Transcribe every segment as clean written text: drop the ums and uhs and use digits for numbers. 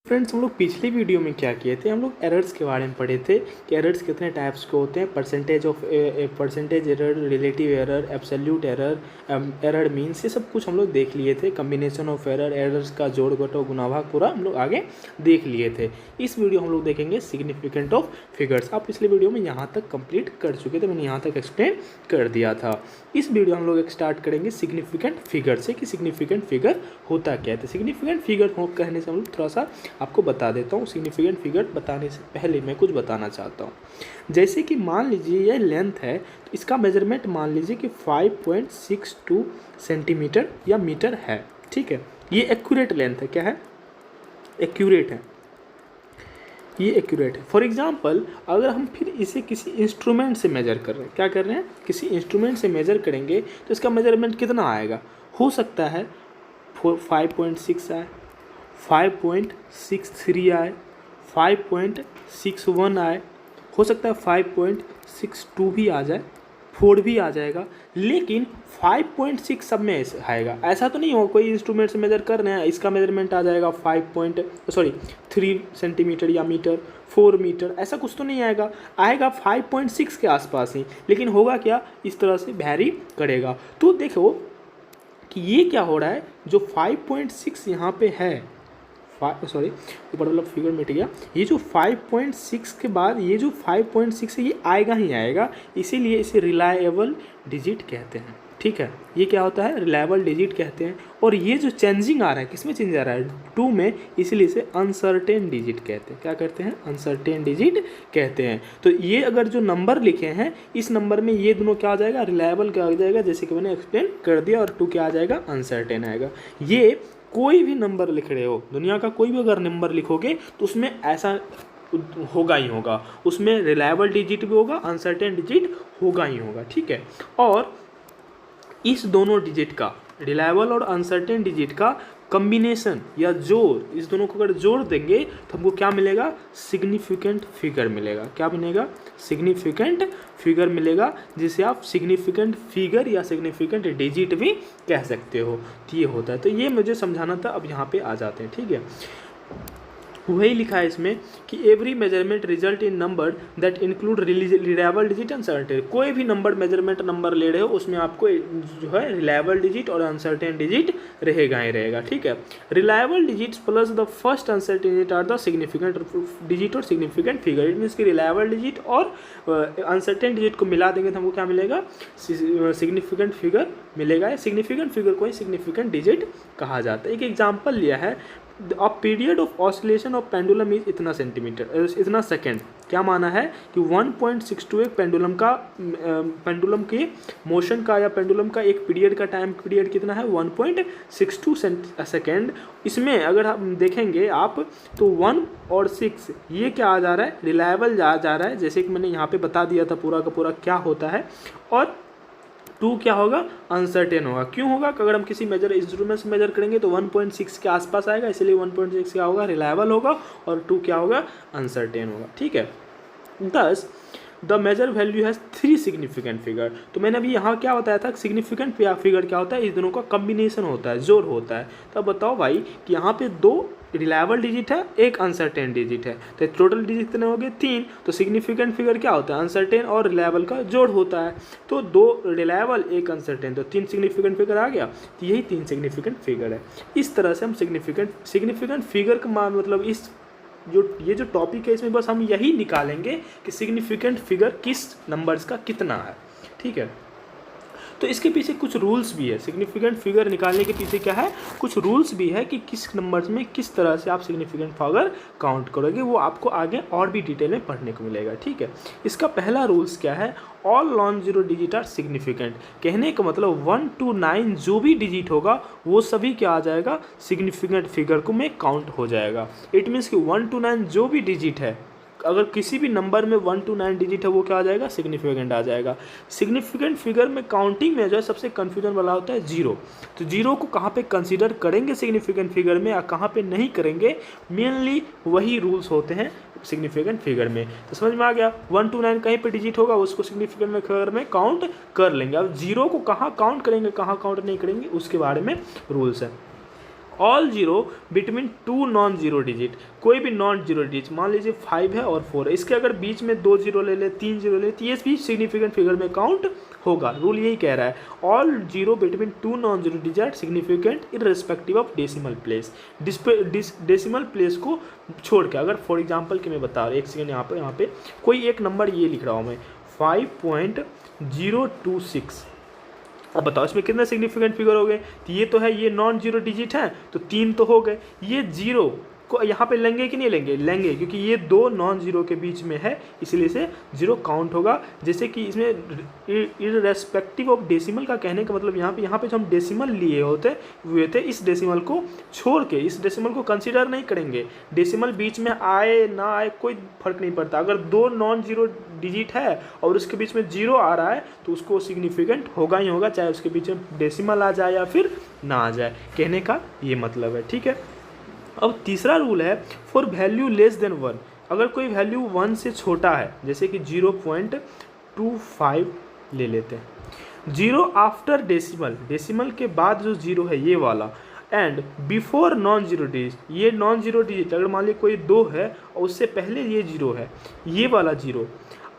Friends, हम लोग पिछले वीडियो में क्या किए थे, हम लोग एरर्स के बारे में पढ़े थे कि एरर्स कितने टाइप्स के होते हैं। Percentage error, relative error, absolute error, error means, ये सब कुछ हम लोग देख लिए थे। कम्बिनेशन ऑफ एरर, एरर्स का जोड़ घटाव गुणा भाग पूरा हम लोग आगे देख लिए थे। इस वीडियो हम लोग देखेंगे सिग्निफिकेंट ऑफ फिगर्स। आप पिछले वीडियो में यहाँ तक कंप्लीट कर चुके थे, मैंने यहाँ तक एक्सप्लेन कर दिया था। इस वीडियो हम लोग स्टार्ट करेंगे सिग्निफिकेंट फिगर से कि सिग्निफिकेंट फिगर होता क्या है। तो सिग्निफिकेंट फिगर हो कहने से हम लोग थोड़ा सा आपको बता देता हूँ। सिग्निफिकेंट फिगर बताने से पहले मैं कुछ बताना चाहता हूँ। जैसे कि मान लीजिए यह लेंथ है, तो इसका मेजरमेंट मान लीजिए कि 5.62 सेंटीमीटर या मीटर है। ठीक है, ये एक्यूरेट लेंथ है। क्या है? एक्यूरेट है, ये एक्यूरेट है। फॉर एग्जाम्पल, अगर हम फिर इसे किसी इंस्ट्रूमेंट से मेजर कर रहे हैं, क्या कर रहे हैं, किसी इंस्ट्रूमेंट से मेजर करेंगे तो इसका मेजरमेंट कितना आएगा? हो सकता है 5.6 आए, 5.63 आए, 5.61 आए, हो सकता है 5.62 भी आ जाए, 4 भी आ जाएगा, लेकिन 5.6 सब में आएगा। ऐसा तो नहीं हो कोई इंस्ट्रूमेंट से मेजर कर रहे हैं, इसका मेजरमेंट आ जाएगा 3 सेंटीमीटर या मीटर, 4 मीटर, ऐसा कुछ तो नहीं आएगा। आएगा 5.6 के आसपास ही, लेकिन होगा क्या, इस तरह से वैरी करेगा। तो देखो कि ये क्या हो रहा है, जो 5.6 यहाँ पे है, ऊपर वाला फिगर मिट गया। ये जो 5.6 के बाद ये जो 5.6 है, ये आएगा ही आएगा, इसीलिए इसे रिलायबल डिजिट कहते हैं। ठीक है, ये क्या होता है, रिलायबल डिजिट कहते हैं। और ये जो चेंजिंग आ रहा है, किसमें चेंज आ रहा है, 2 में, इसलिए इसे अनसर्टेन डिजिट कहते हैं। क्या कहते हैं? अनसर्टेन डिजिट कहते हैं। तो ये अगर जो नंबर लिखे हैं, इस नंबर में ये दोनों क्या आ जाएगा, रिलायबल क्या आ जाएगा, जैसे कि मैंने एक्सप्लेन कर दिया, और 2 क्या आ जाएगा, अनसर्टेन आएगा। ये कोई भी नंबर लिख रहे हो, दुनिया का कोई भी अगर नंबर लिखोगे तो उसमें ऐसा होगा ही होगा, उसमें रिलायबल डिजिट भी होगा, अनसर्टेन डिजिट होगा ही होगा। ठीक है, और इस दोनों डिजिट का, रिलायबल और अनसर्टेन डिजिट का कम्बिनेशन या जोड़, इस दोनों को अगर जोड़ देंगे तो हमको क्या मिलेगा, सिग्निफिकेंट फिगर मिलेगा। क्या मिलेगा? सिग्निफिकेंट फिगर मिलेगा, जिसे आप सिग्निफिकेंट फिगर या सिग्निफिकेंट डिजिट भी कह सकते हो। तो ये होता है, तो ये मुझे समझाना था। अब यहाँ पे आ जाते हैं। ठीक है, वही लिखा है इसमें कि every measurement result in number that include reliable digit uncertain. कोई भी नंबर मेजरमेंट नंबर ले रहे हो, उसमें आपको जो है रिलायबल डिजिट और अनसर्टेन डिजिट रहेगा ही रहेगा। ठीक है, reliable digits plus the first uncertain digit are the significant digit और सिग्निफिकेंट फिगर। इट मीन्स कि रिलायबल डिजिट और अनसर्टेन डिजिट को मिला देंगे तो हमको क्या मिलेगा, सिग्निफिकेंट फिगर मिलेगा। सिग्निफिकेंट फिगर को ही सिग्निफिकेंट डिजिट कहा जाता है। एक एग्जाम्पल लिया है, a period of oscillation of pendulum is इतना सेंटीमीटर, इतना सेकेंड। क्या माना है कि 1.62 एक पेंडुलम के मोशन का या पेंडुलम का एक पीरियड का टाइम पीरियड कितना है, 1.62 सेकेंड। इसमें अगर हम देखेंगे आप तो 1 और 6 ये क्या आ जा रहा है, रिलायबल जा रहा है, जैसे कि मैंने यहाँ पे बता दिया था पूरा का पूरा क्या होता है। और 2 क्या होगा, अनसर्टेन होगा। क्यों होगा? अगर हम किसी इंस्ट्रूमेंट से मेजर करेंगे तो 1.6 के आसपास आएगा, इसलिए 1.6 क्या होगा, रिलायबल होगा, और 2 क्या होगा, अनसर्टेन होगा। ठीक है, thus the measure value has 3 significant figure. तो मैंने अभी यहाँ क्या बताया था, सिग्निफिकेंट फिगर क्या होता है, इस दोनों का कम्बिनेशन होता है, जोड़ होता है। तो अब बताओ भाई कि यहाँ पे 2 रिलायबल डिजिट है, एक अनसर्टेन डिजिट है, तो टोटल डिजिट कितने हो गए, 3। तो सिग्निफिकेंट फिगर क्या होता है, अनसर्टेन और रिलायबल का जोड़ होता है। तो 2 रिलायबल, एक अनसर्टेन, तो 3 सिग्निफिकेंट फिगर आ गया। तो यही 3 सिग्निफिकेंट फिगर है। इस तरह से हम सिग्निफिकेंट फिगर का मतलब ये जो टॉपिक है, इसमें बस हम यही निकालेंगे कि सिग्निफिकेंट फिगर किस नंबर्स का कितना है। ठीक है, तो इसके पीछे कुछ रूल्स भी है। सिग्निफिकेंट फिगर निकालने के पीछे क्या है, कुछ रूल्स भी है कि किस नंबर्स में किस तरह से आप सिग्निफिकेंट फिगर काउंट करोगे, वो आपको आगे और भी डिटेल में पढ़ने को मिलेगा। ठीक है, इसका पहला रूल्स क्या है, all non zero digit are significant. कहने का मतलब 1 to 9 जो भी डिजिट होगा वो सभी क्या आ जाएगा, सिग्निफिकेंट फिगर को में काउंट हो जाएगा। इट मीन्स कि 1 to 9 जो भी डिजिट है, अगर किसी भी नंबर में 1 to 9 डिजिट है, वो क्या आ जाएगा, सिग्निफिकेंट आ जाएगा। सिग्निफिकेंट फिगर में काउंटिंग में जो है सबसे कन्फ्यूजन वाला होता है 0। तो 0 को कहाँ पे कंसीडर करेंगे सिग्निफिकेंट फिगर में या कहाँ पे नहीं करेंगे, मेनली वही रूल्स होते हैं सिग्निफिकेंट फिगर में। तो समझ में आ गया, 1 to 9 कहीं पे डिजिट होगा उसको सिग्निफिकेंट में फिगर में काउंट कर लेंगे। अब 0 को कहाँ काउंट करेंगे, कहाँ काउंट नहीं करेंगे, उसके बारे में रूल्स है। All zero between two non zero digit, कोई भी नॉन जीरो डिजिट, मान लीजिए 5 है और 4 है, इसके अगर बीच में 2 जीरो ले ले, 3 जीरो ले, तो ये भी सिग्निफिकेंट फिगर में काउंट होगा। रूल यही कह रहा है, all zero between two non zero digit significant irrespective of decimal place. Decimal place को छोड़ के, अगर फॉर एग्जाम्पल कि मैं बता रहा हूँ, एक सेकेंड यहाँ पे कोई एक नंबर ये लिख रहा हूँ मैं 5.026, अब बताओ इसमें कितने सिग्निफिकेंट फिगर हो गए। तो ये तो है, ये नॉन जीरो डिजिट है तो 3 तो हो गए, ये जीरो को यहाँ पे लेंगे कि नहीं लेंगे, लेंगे, क्योंकि ये 2 नॉन जीरो के बीच में है, इसलिए इसे जीरो काउंट होगा। जैसे कि इसमें इररेस्पेक्टिव ऑफ डेसिमल का कहने का मतलब यहाँ पे जो हम डेसिमल लिए हुए थे, इस डेसिमल को छोड़ के, इस डेसिमल को कंसीडर नहीं करेंगे। डेसिमल बीच में आए ना आए कोई फर्क नहीं पड़ता, अगर 2 नॉन जीरो डिजिट है और उसके बीच में जीरो आ रहा है तो उसको सिग्निफिकेंट होगा ही होगा, चाहे उसके बीच में डेसिमल आ जाए या फिर ना आ जाए, कहने का ये मतलब है। ठीक है, अब तीसरा रूल है फॉर वैल्यू लेस देन 1, अगर कोई वैल्यू 1 से छोटा है, जैसे कि 0.25 ले लेते हैं, जीरो आफ्टर डेसिमल, डेसिमल के बाद जो जीरो है ये वाला, and before non zero digit, ये नॉन जीरो डिजिट अगर मान लीजिए कोई 2 है और उससे पहले ये जीरो है, ये वाला जीरो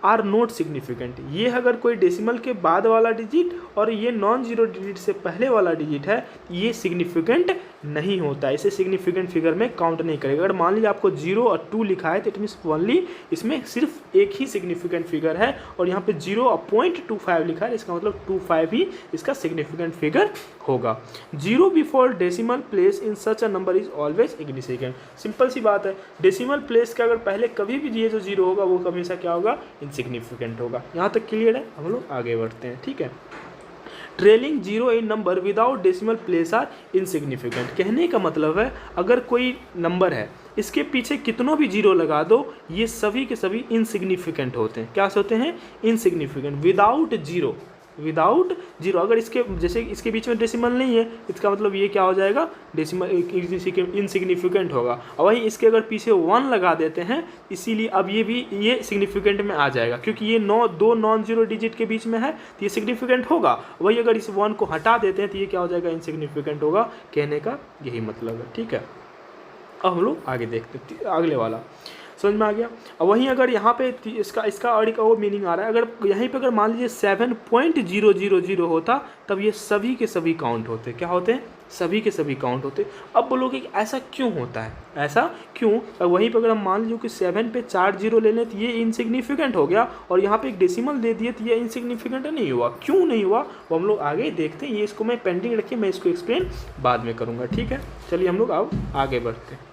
आर नॉट सिग्निफिकेंट, ये अगर कोई डेसिमल के बाद वाला डिजिट और ये नॉन जीरो डिजिट से पहले वाला डिजिट है, ये सिग्निफिकेंट नहीं होता, इसे सिग्निफिकेंट फिगर में काउंट नहीं करेगा। अगर मान लीजिए आपको 0 और 2 लिखा है तो इट मीन्स ओनली इसमें सिर्फ एक ही सिग्निफिकेंट फिगर है, और यहाँ पे 0.25 लिखा है, इसका मतलब 25 ही इसका सिग्निफिकेंट फिगर होगा। 0 before decimal place in such a number is always insignificant, simple सी बात है, डेसिमल प्लेस का अगर पहले कभी भी ये जो 0 होगा वो हमेशा क्या होगा, इनसिग्निफिकेंट होगा। यहाँ तक क्लियर है, हम लोग आगे बढ़ते हैं। ठीक है, trailing zero in number without decimal place are insignificant, कहने का मतलब है अगर कोई नंबर है इसके पीछे कितनों भी जीरो लगा दो, ये सभी के सभी इनसिग्निफिकेंट होते हैं। क्या होते हैं, insignificant, without zero, without zero. अगर इसके जैसे इसके बीच में डेसिमल नहीं है, इसका मतलब ये क्या हो जाएगा, डेसिमल इनसिग्निफिकेंट होगा। और वहीं इसके अगर पीछे 1 लगा देते हैं, इसीलिए अब ये भी ये सिग्निफिकेंट में आ जाएगा, क्योंकि ये 2 नॉन जीरो डिजिट के बीच में है तो ये सिग्निफिकेंट होगा। वही अगर इस 1 को हटा देते हैं तो ये क्या हो जाएगा, इनसिग्निफिकेंट होगा, कहने का यही मतलब है। ठीक है, अब हम लोग आगे देखते हैं, अगले वाला समझ में आ गया। और वहीं अगर यहाँ पे इसका और एक और मीनिंग आ रहा है, अगर यहीं पे अगर मान लीजिए 7.000 होता तब ये सभी के सभी काउंट होते, क्या होते हैं, सभी के सभी काउंट होते। अब बोलोगे कि ऐसा क्यों होता है, ऐसा क्यों, और वहीं पर अगर हम मान लीजिए कि 7 पे 4 जीरो ले लें तो ये इनसिग्निफिकेंट हो गया, और यहाँ पे एक डेसिमल दे दिए तो ये इनसिग्निफिकेंट नहीं हुआ, क्यों नहीं हुआ वो हम लोग आगे देखते हैं। ये इसको मैं पेंडिंग रखिए, मैं इसको एक्सप्लेन बाद में करूँगा। ठीक है, चलिए हम लोग अब आगे बढ़ते हैं।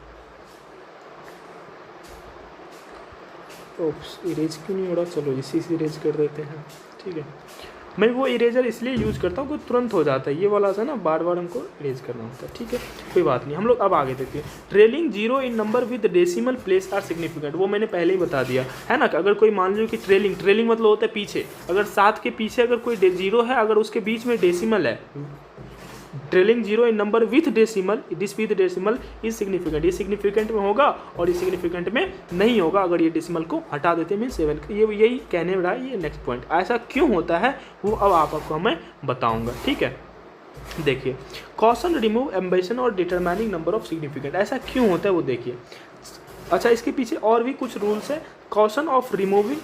ओप्स, इरेज क्यों नहीं हो रहा, चलो इसी से इरेज कर देते हैं। ठीक है, मैं वो इरेजर इसलिए यूज़ करता हूँ कि तुरंत हो जाता है, ये वाला था ना बार बार हमको इरेज करना होता है। ठीक है, कोई बात नहीं, हम लोग अब आगे देखते हैं। Trailing zero in number with decimal place are significant, वो मैंने पहले ही बता दिया है ना। अगर कोई मान लो कि ट्रेलिंग मतलब होता है पीछे, अगर 7 के पीछे अगर कोई जीरो है, अगर उसके बीच में डेसिमल है, trailing zero in number with decimal is significant, ये सिग्निफिकेंट में होगा और ये सिग्निफिकेंट में नहीं होगा अगर ये डेसिमल को हटा देते हैं 7। ये यही कहने रहा है, ये नेक्स्ट पॉइंट। ऐसा क्यों होता है वो अब आपको मैं बताऊंगा। ठीक है, देखिए, कॉशन रिमूव एम्बिशन और डिटरमाइनिंग नंबर ऑफ सिग्निफिकेंट, ऐसा क्यों होता है वो देखिए। अच्छा, इसके पीछे और भी कुछ रूल्स है। Caution of removing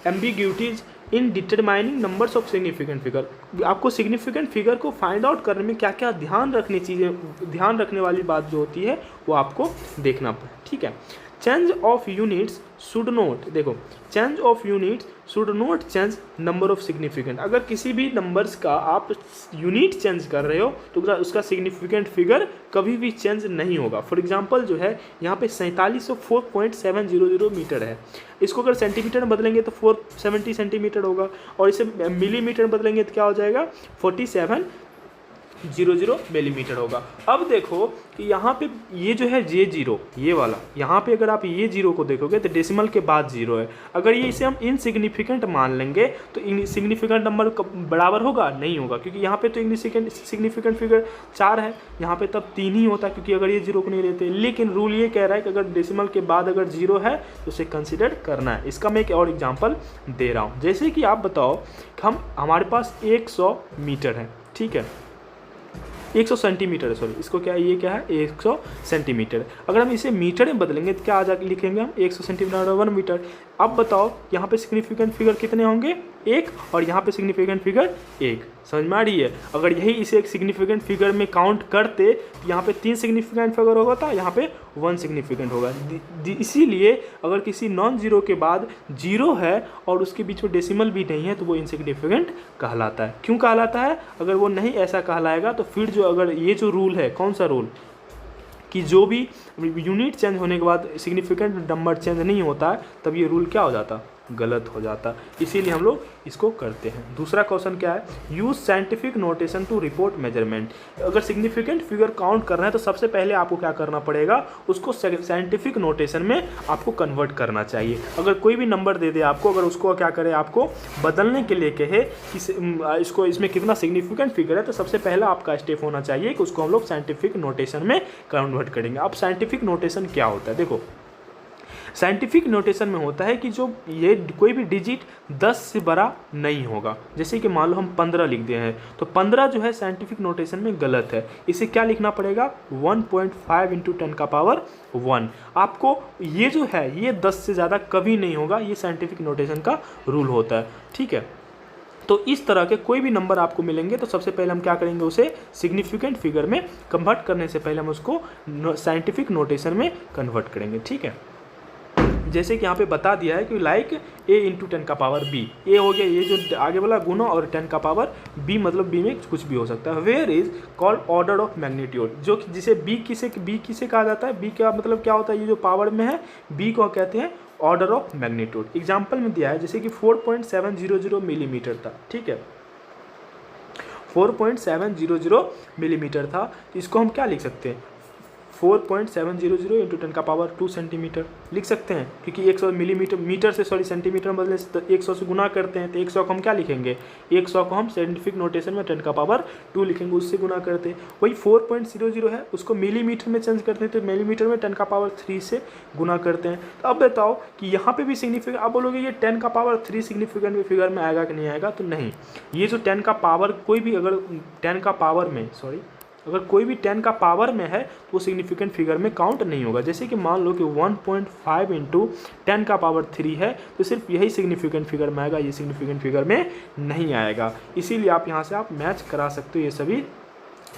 ambiguities in determining numbers of significant figure, आपको सिग्निफिकेंट फिगर को फाइंड आउट करने में क्या क्या ध्यान रखने वाली बात जो होती है वो आपको देखना पड़े। ठीक है, change of units should not, देखो, change of units should not change number of significant, अगर किसी भी नंबर्स का आप यूनिट चेंज कर रहे हो तो उसका सिग्निफिकेंट फिगर कभी भी चेंज नहीं होगा। फॉर एग्जांपल जो है यहाँ पे 4704.700 मीटर है, इसको अगर सेंटीमीटर में बदलेंगे तो 470 सेंटीमीटर होगा, और इसे मिलीमीटर में बदलेंगे तो क्या हो जाएगा, 4700 मिलीमीटर होगा। अब देखो कि यहाँ पे ये जो है ये जीरो, ये वाला, यहाँ पे अगर आप ये जीरो को देखोगे तो डेसिमल के बाद जीरो है, अगर ये इसे हम इनसिग्निफिकेंट मान लेंगे तो सिग्निफिकेंट नंबर बराबर होगा, नहीं होगा, क्योंकि यहाँ पे तो सिग्निफिकेंट फिगर 4 है, यहाँ पे तब 3 ही होता, क्योंकि अगर ये जीरो को नहीं लेते। लेकिन रूल ये कह रहा है कि अगर डेसिमल के बाद अगर जीरो है तो उसे कंसिडर करना है। इसका मैं एक और एग्जाम्पल दे रहा हूँ, जैसे कि आप बताओ कि हमारे पास 100 मीटर है, ठीक है, 100 सेंटीमीटर है, सॉरी इसको क्या है, ये क्या है 100 सेंटीमीटर। अगर हम इसे मीटर में बदलेंगे तो क्या आ जाके लिखेंगे हम 100 सेंटीमीटर 1 मीटर। अब बताओ यहाँ पे सिग्निफिकेंट फिगर कितने होंगे, 1, और यहाँ पे सिग्निफिकेंट फिगर 1। समझ में आ रही है। अगर यही इसे एक सिग्निफिकेंट फिगर में काउंट करते तो यहाँ पे 3 सिग्निफिकेंट फिगर होगा था, यहाँ पे 1 सिग्निफिकेंट होगा। इसीलिए अगर किसी नॉन जीरो के बाद जीरो है और उसके बीच में डेसिमल भी नहीं है तो वो इनसिग्निफिकेंट कहलाता है। क्यों कहलाता है, अगर वो नहीं ऐसा कहलाएगा तो फिर जो अगर ये जो रूल है, कौन सा रूल, कि जो भी यूनिट चेंज होने के बाद सिग्निफिकेंट नंबर चेंज नहीं होता है तब ये रूल क्या हो जाता, गलत हो जाता। इसीलिए हम लोग इसको करते हैं। दूसरा क्वेश्चन क्या है, use scientific notation to report measurement. अगर सिग्निफिकेंट फिगर काउंट करना है तो सबसे पहले आपको क्या करना पड़ेगा, उसको साइंटिफिक नोटेशन में आपको कन्वर्ट करना चाहिए। अगर कोई भी नंबर दे दे आपको, अगर उसको क्या करे, आपको बदलने के लिए कहे कि इसको इसमें कितना सिग्निफिकेंट फिगर है, तो सबसे पहला आपका स्टेप होना चाहिए कि उसको हम लोग साइंटिफिक नोटेशन में कन्वर्ट करेंगे। अब साइंटिफिक नोटेशन क्या होता है, देखो साइंटिफिक नोटेशन में होता है कि जो ये कोई भी डिजिट 10 से बड़ा नहीं होगा। जैसे कि मान लो हम 15 लिख दिए हैं तो 15 जो है साइंटिफिक नोटेशन में गलत है। इसे क्या लिखना पड़ेगा, 1.5 × 10 का पावर 1। आपको ये जो है ये 10 से ज़्यादा कभी नहीं होगा, ये साइंटिफिक नोटेशन का रूल होता है। ठीक है, तो इस तरह के कोई भी नंबर आपको मिलेंगे तो सबसे पहले हम क्या करेंगे, उसे सिग्निफिकेंट फिगर में कन्वर्ट करने से पहले हम उसको साइंटिफिक नोटेशन में कन्वर्ट करेंगे। ठीक है, जैसे कि यहाँ पे बता दिया है कि लाइक a × 10 का पावर b, a हो गया ये जो आगे वाला गुना, और 10 का पावर b मतलब b में कुछ भी हो सकता है। Where is called order of magnitude, जो जिसे b किसे कहा जाता है, b का मतलब क्या होता है, ये जो पावर में है b को कहते हैं ऑर्डर ऑफ मैग्नीट्यूड। एग्जाम्पल में दिया है जैसे कि 4.700 मिलीमीटर था। ठीक है, 4.700 मिलीमीटर था, तो इसको हम क्या लिख सकते हैं, 4.700 × 10 का पावर 2 सेंटीमीटर लिख सकते हैं, क्योंकि 100 मिलीमीटर मीटर से सेंटीमीटर बदले तो 100 से गुना करते हैं, तो 100 को हम क्या लिखेंगे, 100 को हम साइंटिफिक नोटेशन में 10 का पावर 2 लिखेंगे, उससे गुना करते हैं। वही 4.00 है उसको मिलीमीटर में चेंज करते हैं तो मिलीमीटर में 10 का पावर 3 से गुना करते हैं। तो अब बताओ कि यहाँ पे भी सिग्निफिकेंट, आप बोलोगे ये 10 का पावर 3 सिग्निफिकेंट फिगर में आएगा कि नहीं आएगा, तो नहीं, ये जो 10 का पावर कोई भी अगर 10 का पावर में अगर कोई भी 10 का पावर में है तो वो सिग्निफिकेंट फिगर में काउंट नहीं होगा। जैसे कि मान लो कि 1.5 × 10 का पावर 3 है तो सिर्फ यही सिग्निफिकेंट फिगर में आएगा, ये सिग्निफिकेंट फिगर में नहीं आएगा। इसीलिए आप यहाँ से आप मैच करा सकते हो,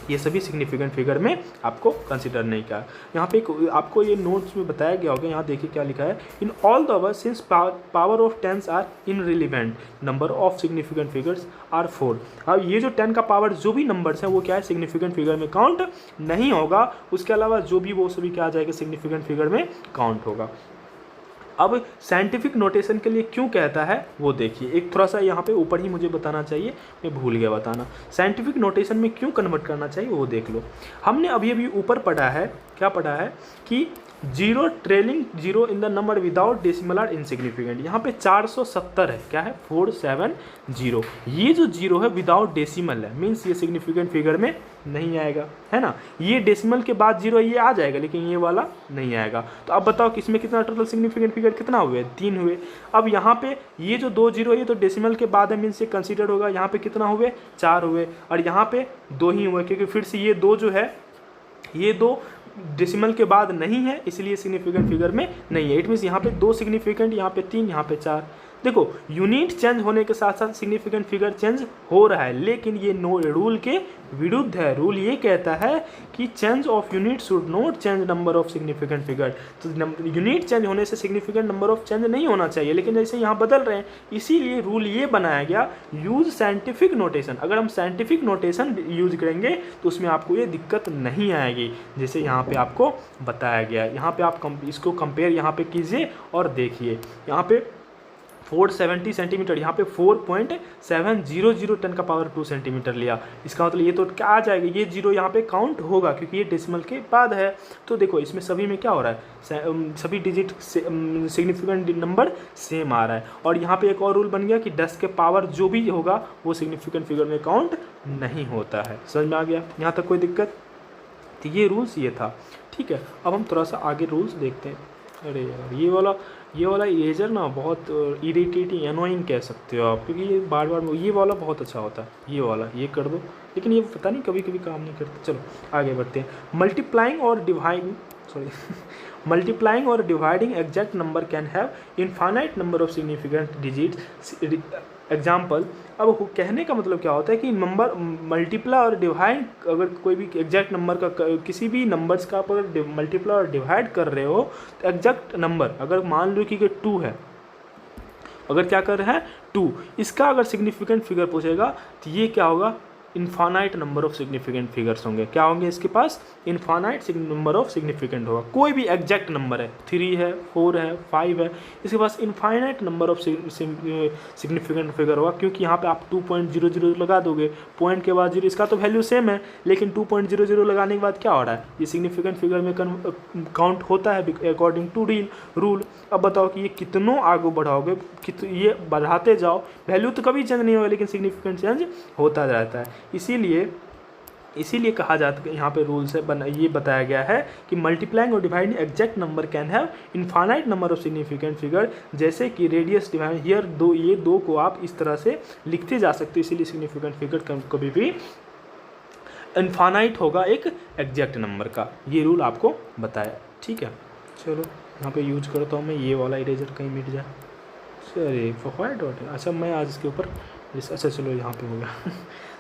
ये सभी सिग्निफिकेंट फिगर में आपको कंसिडर नहीं किया। यहाँ पे आपको ये नोट्स में बताया गया होगा, यहाँ देखिए क्या लिखा है, in all the words since power of tens are irrelevant number of significant figures are 4। अब ये जो 10 का पावर जो भी नंबर्स हैं वो क्या है, सिग्निफिकेंट फिगर में काउंट नहीं होगा, उसके अलावा जो भी वो सभी क्या आ जाएगा, सिग्निफिकेंट फिगर में काउंट होगा। अब साइंटिफिक नोटेशन के लिए क्यों कहता है वो देखिए, एक थोड़ा सा यहाँ पे ऊपर ही मुझे बताना चाहिए, मैं भूल गया बताना। साइंटिफिक नोटेशन में क्यों कन्वर्ट करना चाहिए वो देख लो। हमने अभी ऊपर पढ़ा है, क्या पढ़ा है कि zero trailing zero in the number without decimal are insignificant. यहाँ पे 470 है, क्या है 470, ये जो जीरो है विदाउट डेसिमल है, मीन्स ये सिग्निफिकेंट फिगर में नहीं आएगा, है ना। ये डेसिमल के बाद जीरो ये आ जाएगा लेकिन ये वाला नहीं आएगा। तो अब बताओ किसमें कितना टोटल सिग्निफिकेंट फिगर कितना हुए, 3 हुए। अब यहाँ पे ये जो 2 जीरो ये तो डेसिमल के बाद है, मीन्स ये कंसिडर होगा। यहाँ पे कितना हुए, 4 हुए, और यहाँ पे 2 ही हुए, क्योंकि फिर से ये 2 जो है ये 2 डेसिमल के बाद नहीं है, इसलिए सिग्निफिकेंट फिगर में नहीं है। इट मीन्स यहाँ पे 2 सिग्निफिकेंट, यहाँ पे 3, यहाँ पे 4। देखो यूनिट चेंज होने के साथ साथ सिग्निफिकेंट फिगर चेंज हो रहा है, लेकिन ये रूल के विरुद्ध है। रूल ये कहता है कि change of unit should not change number of significant figure. तो यूनिट चेंज होने से सिग्निफिकेंट नंबर ऑफ चेंज नहीं होना चाहिए, लेकिन जैसे यहाँ बदल रहे हैं, इसीलिए रूल ये बनाया गया, यूज साइंटिफिक नोटेशन। अगर हम साइंटिफिक नोटेशन यूज करेंगे तो उसमें आपको ये दिक्कत नहीं आएगी, जैसे यहाँ पे आपको बताया गया। यहाँ पे आप इसको कंपेयर यहाँ पे कीजिए और देखिए, यहाँ पे 470 सेंटीमीटर, यहाँ पे 4.700 10 का पावर 2 सेंटीमीटर लिया। इसका मतलब ये तो क्या आ जाएगा, ये जीरो यहाँ पे काउंट होगा क्योंकि ये डेसिमल के बाद है। तो देखो इसमें सभी में क्या हो रहा है, सभी डिजिट सिग्निफिकेंट नंबर सेम आ रहा है। और यहाँ पे एक और रूल बन गया कि 10 के पावर जो भी होगा वो सिग्निफिकेंट फिगर में काउंट नहीं होता है। समझ में आ गया यहाँ तक कोई दिक्कत? तो ये रूल्स ये था, ठीक है। अब हम थोड़ा सा आगे रूल्स देखते हैं। अरे यार ये वाला इरेजर ना बहुत इरिटेटिंग एनोइंग कह सकते हो आप, क्योंकि ये बार बार ये वाला बहुत अच्छा होता है। ये वाला ये कर दो लेकिन ये पता नहीं कभी कभी काम नहीं करता। चलो आगे बढ़ते हैं। मल्टीप्लाइंग और dividing exact number can have infinite number of significant digits. Example, अब कहने का मतलब क्या होता है कि नंबर मल्टीप्लाई और डिवाइड, अगर कोई भी एग्जैक्ट नंबर का किसी भी नंबर्स का आप अगर मल्टीप्लाई और डिवाइड कर रहे हो तो एग्जैक्ट नंबर अगर मान लो कि 2 है, अगर क्या कर रहे हैं 2, इसका अगर सिग्निफिकेंट फिगर पूछेगा तो ये क्या होगा, infinite number of significant figures होंगे। क्या होंगे इसके पास, इनफाइनाइट नंबर ऑफ सिग्निफिकेंट होगा। कोई भी एग्जैक्ट नंबर है, 3 है, 4 है, 5 है, इसके पास infinite number of significant figure होगा, क्योंकि यहाँ पे आप 2.00 लगा दोगे, पॉइंट के बाद 0, इसका तो वैल्यू सेम है, लेकिन 2.00 लगाने के बाद क्या हो रहा है, ये सिग्निफिकेंट फिगर में काउंट होता है अकॉर्डिंग टू रूल। अब बताओ कि ये कितनों आगे बढ़ाओगे, ये बढ़ाते जाओ, वैल्यू तो कभी चेंज नहीं होगा लेकिन सिग्निफिकेंट चेंज होता रहता है। इसीलिए कहा जाता है, यहाँ पे रूल से ये बताया गया है कि मल्टीप्लाइंग और dividing exact number can have infinite number of significant figure, जैसे कि रेडियस डिवाइड हियर ये दो को आप इस तरह से लिखते जा सकते हो, इसीलिए सिग्निफिकेंट फिगर कभी भी इनफाइनाइट होगा एक एग्जैक्ट नंबर का। ये रूल आपको बताया, ठीक है। चलो यहाँ पे यूज करता हूँ मैं ये वाला इरेजर, कहीं मिट जाए। अरे व्हाइट डॉट है, अच्छा मैं आज इसके ऊपर, अच्छा चलो यहाँ पे हो गया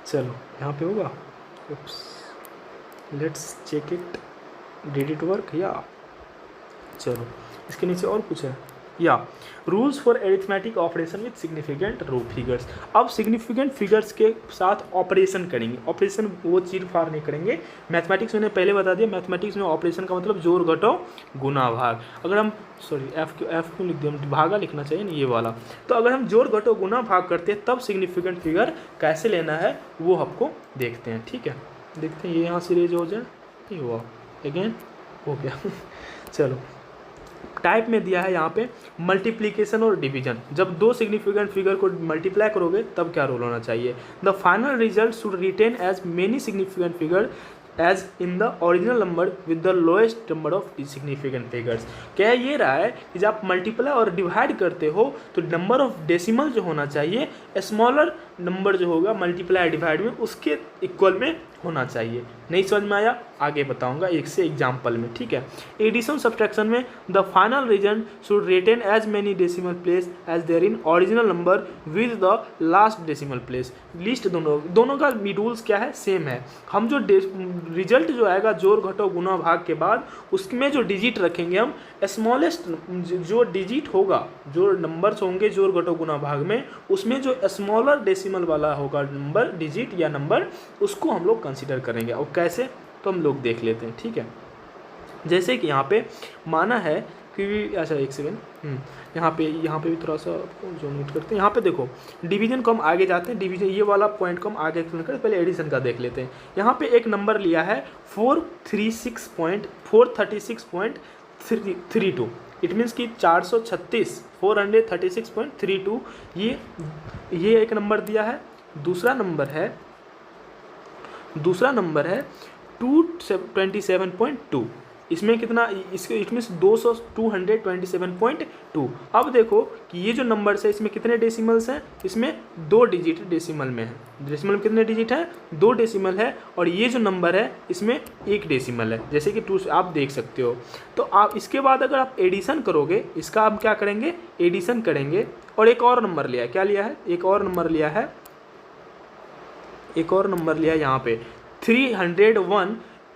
चलो यहाँ पे होगा, let's check it, did it work या। चलो इसके नीचे और कुछ है, या rules for arithmetic operation with significant row figures. अब सिग्निफिकेंट फिगर्स के साथ ऑपरेशन करेंगे, ऑपरेशन वो चीर फाड़ नहीं करेंगे। मैथमेटिक्स मैंने पहले बता दिया, मैथमेटिक्स में ऑपरेशन का मतलब जोड़ घटाओ गुना भाग। अगर हम एफ क्यों लिख दिया, भागा लिखना चाहिए ना, ये वाला। तो अगर हम जोड़ घटाओ गुना भाग करते हैं तब सिग्निफिकेंट फिगर कैसे लेना है वो आपको देखते हैं, ठीक है। देखते हैं ये यहाँ से रेज हो जाए, नहीं हुआ, अगेन हो गया चलो टाइप में दिया है यहाँ पे मल्टीप्लिकेशन और डिवीजन। जब दो सिग्निफिकेंट फिगर को मल्टीप्लाई करोगे तब क्या रूल होना चाहिए, the final result should retain as many significant figure as in the original number with the lowest number of significant figures. क्या ये रहा है कि जब आप मल्टीप्लाई और डिवाइड करते हो तो नंबर ऑफ डेसिमल जो होना चाहिए स्मॉलर नंबर जो होगा मल्टीप्लाई डिवाइड में उसके इक्वल में होना चाहिए। नहीं समझ में आया, आगे बताऊंगा एक से एग्जाम्पल में, ठीक है। एडिशन सब्सट्रैक्शन में the final result should retain as many decimal place as there in original number with the last decimal place. List दोनों का रूल्स क्या है, सेम है। हम जो रिजल्ट जो आएगा जोड़ घटाओ गुना भाग के बाद उसमें जो डिजिट रखेंगे हम स्मॉलेस्ट जो डिजिट होगा, जो नंबर्स होंगे जोड़ घटाओ गुना भाग में, उसमें जो स्मॉलर डेसिमल वाला होगा नंबर डिजिट या नंबर, उसको हम लोग कंसीडर करेंगे। और कैसे तो हम लोग देख लेते हैं, ठीक है। जैसे कि यहाँ पे माना है कि, अच्छा एक सेकेंड, यहाँ पे भी थोड़ा सा जो नोट करते हैं। यहाँ पे देखो डिवीजन को हम आगे जाते हैं, डिवीजन ये वाला पॉइंट को हम आगे एक्सप्लेन करें, पहले एडिशन का देख लेते हैं। यहाँ पे एक नंबर लिया है 436.32, इट मीन्स कि 436.32 ये एक नंबर दिया है। दूसरा नंबर है 227.2, इसमें कितना, इसके इट मीन्स 227.2। अब देखो कि ये जो नंबर्स है इसमें कितने डेसिमल्स हैं, इसमें 2 डिजिट डेसिमल में है। डेसिमल में कितने डिजिट हैं, 2 डेसिमल है। और ये जो नंबर है इसमें 1 डेसिमल है, जैसे कि 2 आप देख सकते हो। तो आप इसके बाद अगर आप एडिशन करोगे, इसका आप क्या करेंगे, एडिशन करेंगे। और एक और नंबर लिया है, क्या लिया है, एक और नंबर लिया है यहाँ पे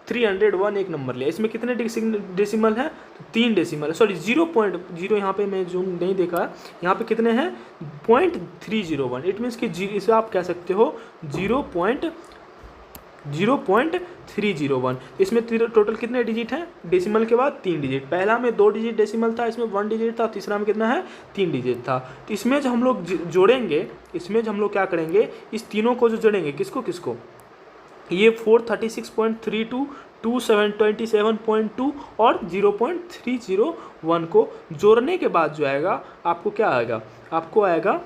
301 एक नंबर लिया। इसमें कितने डेसिमल है, तो 3 डेसिमल है, सॉरी 0.0, यहाँ पे मैं जूम नहीं देखा, यहाँ पे कितने हैं 0.301। इट मीन्स कि इसे आप कह सकते हो 0.301। इसमें टोटल कितने डिजिट हैं, डेसिमल के बाद 3 डिजिट। पहला में 2 डिजिट डेसिमल था, इसमें 1 डिजिट था, तीसरा में कितना है 3 डिजिट था। तो इसमें जो हम लोग जोड़ेंगे, इसमें जो हम लोग क्या करेंगे, इस तीनों को जो जोड़ेंगे, किसको ये 436.32, 27.2 और 0.301 को जोड़ने के बाद जो आएगा आपको क्या आएगा, आपको आएगा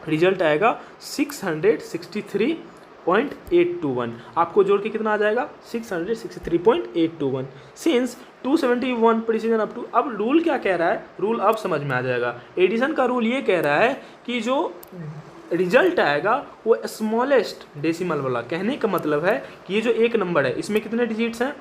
रिजल्ट आएगा 663.821। आपको जोड़ के कितना आ जाएगा 663.821। सिंस 271 प्रिसीजन अप टू, अब रूल क्या कह रहा है, रूल अब समझ में आ जाएगा। एडिशन का रूल ये कह रहा है कि जो रिजल्ट आएगा वो स्मॉलेस्ट डेसिमल वाला। कहने का मतलब है कि ये जो एक नंबर है इसमें कितने डिजिट्स हैं,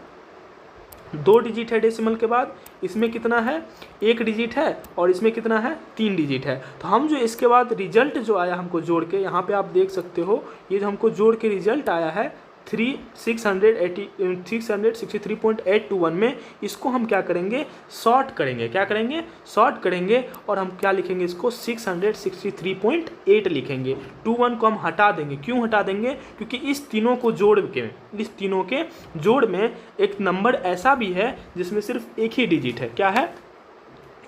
2 डिजिट है डेसिमल के बाद, इसमें कितना है 1 डिजिट है, और इसमें कितना है 3 डिजिट है। तो हम जो इसके बाद रिजल्ट जो आया हमको जोड़ के, यहाँ पे आप देख सकते हो ये जो हमको जोड़ के रिजल्ट आया है 663.821 में, इसको हम क्या करेंगे शॉर्ट करेंगे, क्या करेंगे शॉर्ट करेंगे, और हम क्या लिखेंगे इसको 663.8 लिखेंगे। 21 को हम हटा देंगे। क्यों हटा देंगे, क्योंकि इस तीनों को जोड़ के, इस तीनों के जोड़ में एक नंबर ऐसा भी है जिसमें सिर्फ एक ही डिजिट है। क्या है,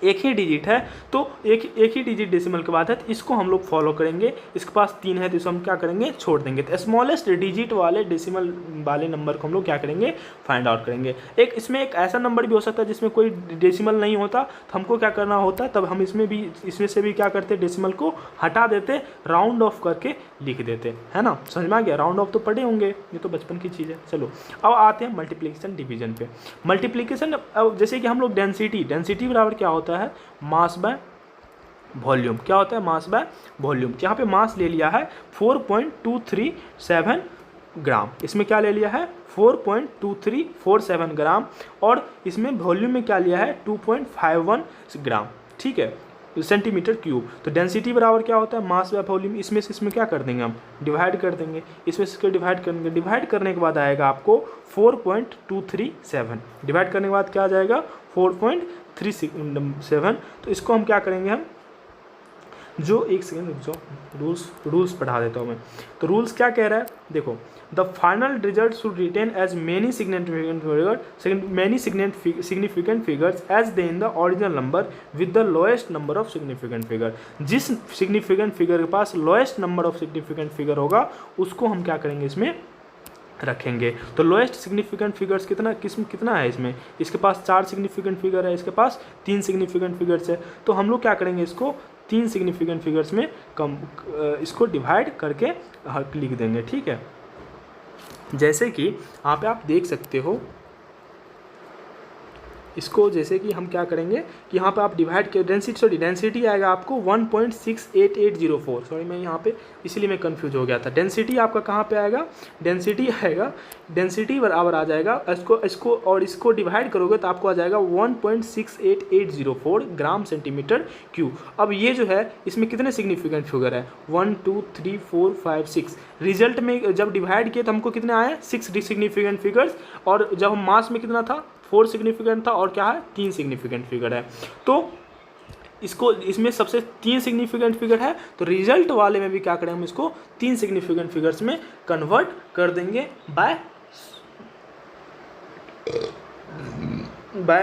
एक ही डिजिट है। तो एक ही डिजिट डेसिमल के बाद है, तो इसको हम लोग फॉलो करेंगे। इसके पास 3 है तो इसको हम क्या करेंगे छोड़ देंगे। तो स्मॉलेस्ट डिजिट वाले डेसिमल वाले नंबर को हम लोग क्या करेंगे फाइंड आउट करेंगे। एक इसमें एक ऐसा नंबर भी हो सकता है जिसमें कोई डेसिमल नहीं होता, तो हमको क्या करना होता है, तब हम इसमें से भी क्या करते डेसिमल को हटा देते, राउंड ऑफ करके लिख देते, है ना। समझ में आ गया, राउंड ऑफ तो पढ़े होंगे, ये तो बचपन की चीज़ है। चलो अब आते हैं मल्टीप्लिकेशन डिवीजन पे। मल्टीप्लिकेशन, अब जैसे कि हम लोग डेंसिटी बराबर क्या होता है, मास बाय वॉल्यूम। क्या होता है, मास बाय वॉल्यूम। यहाँ पे मास ले लिया है 4.237 ग्राम, इसमें क्या ले लिया है 4.2347 ग्राम, और इसमें वॉल्यूम में क्या लिया है 2.51 ग्राम, ठीक है, सेंटीमीटर क्यूब। तो डेंसिटी बराबर क्या होता है, मास बाय वॉल्यूम। इसमें से इसमें क्या कर देंगे हम, डिवाइड कर देंगे, इसमें से डिवाइड करेंगे, डिवाइड करने के बाद आएगा आपको 4.237, डिवाइड करने के बाद क्या आ जाएगा 4.37। तो इसको हम क्या करेंगे, हम जो एक सेकेंड रुक जाओ, रूल्स पढ़ा देता हूँ मैं। तो रूल्स क्या कह रहा है, देखो, the final result should retain as many significant figures as they in the original number with the lowest number of significant figure. जिस सिग्निफिकेंट फिगर के पास lowest number of significant figure होगा उसको हम क्या करेंगे इसमें रखेंगे। तो लोएस्ट सिग्निफिकेंट फिगर्स कितना है इसमें, इसके पास 4 सिग्निफिकेंट फिगर है, इसके पास 3 सिग्निफिकेंट फिगर्स है। तो हम लोग क्या करेंगे, इसको 3 सिग्निफिकेंट फिगर्स में इसको डिवाइड करके लिख देंगे, ठीक है। जैसे कि यहाँ पे आप देख सकते हो, इसको जैसे कि हम क्या करेंगे कि यहाँ पे आप डिवाइड के डेंसिटी आएगा आपको 1.68804, सॉरी मैं यहाँ पे इसीलिए मैं कंफ्यूज हो गया था। डेंसिटी आपका कहाँ पे आएगा, डेंसिटी बराबर आ जाएगा, इसको और इसको डिवाइड करोगे तो आपको आ जाएगा 1.68804 ग्राम सेंटीमीटर क्यूब। अब ये जो है इसमें कितने सिग्निफिकेंट फिगर है, 1 2 3 4 5 6। रिजल्ट में जब डिवाइड किए तो हमको कितने आए 6 सिग्निफिकेंट फिगर्स, और जब हम मास में कितना था 4 सिग्निफिकेंट था, और क्या है 3 सिग्निफिकेंट फिगर है। तो इसमें सबसे 3 सिग्निफिकेंट फिगर है, तो रिजल्ट वाले में भी क्या करेंगे, हम इसको 3 सिग्निफिकेंट फिगर्स में कन्वर्ट कर देंगे बाय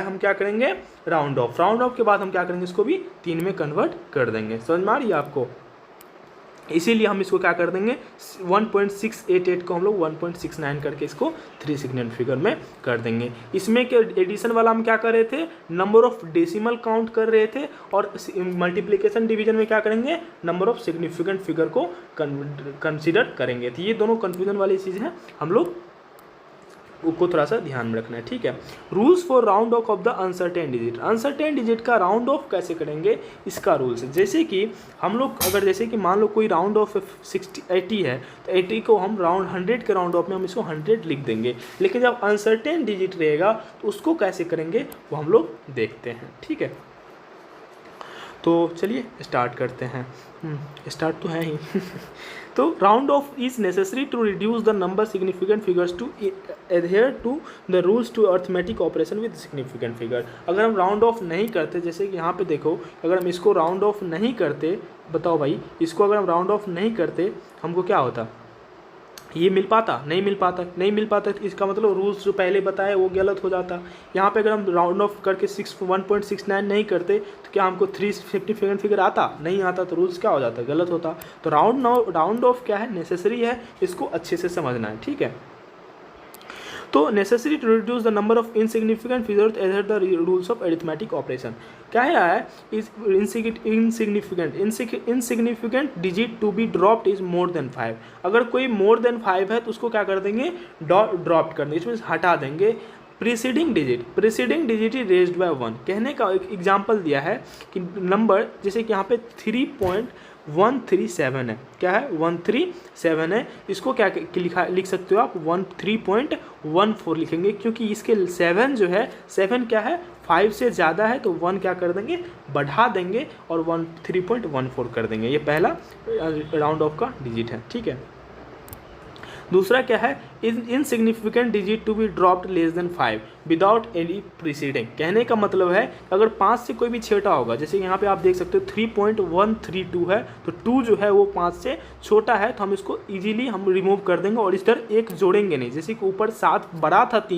हम क्या करेंगे राउंड ऑफ के बाद हम क्या करेंगे, इसको भी 3 में कन्वर्ट कर देंगे। समझ में आ रही है आपको, इसीलिए हम इसको क्या कर देंगे 1.688 को हम लोग 1.69 करके इसको 3 सिग्निफिकेंट फिगर में कर देंगे। इसमें के एडिशन वाला हम क्या कर रहे थे, नंबर ऑफ डेसिमल काउंट कर रहे थे, और मल्टीप्लिकेशन डिवीजन में क्या करेंगे, नंबर ऑफ सिग्निफिकेंट फिगर को कंसिडर करेंगे। तो ये दोनों कन्फ्यूजन वाली चीज़ हैं, हम लोग को थोड़ा सा ध्यान में रखना है, ठीक है। Rules for round off the uncertain digit का राउंड ऑफ कैसे करेंगे, इसका रूल्स है। जैसे कि हम लोग अगर जैसे कि मान लो कोई राउंड ऑफ 80 है, तो 80 को हम 100 के राउंड ऑफ में हम इसको 100 लिख देंगे। लेकिन जब अनसर्टेन डिजिट रहेगा तो उसको कैसे करेंगे वो हम लोग देखते हैं, ठीक है। तो चलिए स्टार्ट करते हैं, स्टार्ट तो है ही तो round off is necessary to reduce the number significant figures to adhere to the rules to arithmetic operation with significant figure. अगर हम राउंड ऑफ नहीं करते, जैसे कि यहाँ पे देखो, अगर हम इसको राउंड ऑफ नहीं करते, बताओ भाई, इसको अगर हम राउंड ऑफ नहीं करते हमको क्या होता, ये मिल पाता, नहीं मिल पाता, तो इसका मतलब रूल्स जो पहले बताए वो गलत हो जाता। यहाँ पे अगर हम राउंड ऑफ करके 1.69 नहीं करते तो क्या हमको 3 फिगर आता, नहीं आता, तो रूल्स क्या हो जाता, गलत होता। तो राउंड ऑफ क्या है, नेसेसरी है, इसको अच्छे से समझना है, ठीक है। तो necessary to reduce the number of insignificant figures as the rules of arithmetic operation. क्या है, is insignificant digit to be dropped is more than 5। अगर कोई मोर देन 5 है तो उसको क्या कर देंगे, ड्रॉप कर देंगे, इसमें हटा देंगे। Preceding digit is raised by 1। कहने का एक एग्जाम्पल दिया है कि नंबर, जैसे कि यहाँ पे 137 है। क्या है? 137 है। इसको क्या लिख सकते हो आप? 13.14 लिखेंगे, क्योंकि इसके 7 जो है, 7 क्या है? 5 से ज़्यादा है, तो 1 क्या कर देंगे? बढ़ा देंगे और 13.14 कर देंगे। ये पहला राउंड ऑफ का डिजिट है। ठीक है। दूसरा क्या है? Insignificant digit to be dropped less than 5 without any preceding. कहने का मतलब है अगर 5 से कोई भी छोटा होगा, जैसे यहाँ पे आप देख सकते हो 3.132 है, तो 2 जो है वो 5 से छोटा है, तो हम इसको इजीली हम रिमूव कर देंगे और इधर एक जोड़ेंगे नहीं। जैसे कि ऊपर 7 बड़ा था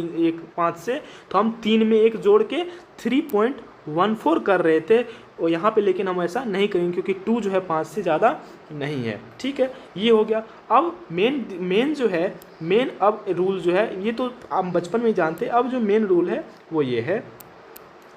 5 से, तो हम 3 में 1 जोड़ के 3.14 कर रहे थे, और यहाँ पे लेकिन हम ऐसा नहीं करेंगे क्योंकि 2 जो है 5 से ज़्यादा नहीं है। ठीक है, ये हो गया। अब मेन जो है, मेन अब रूल जो है, ये तो आप बचपन में ही जानते हैं। अब जो मेन रूल है वो ये है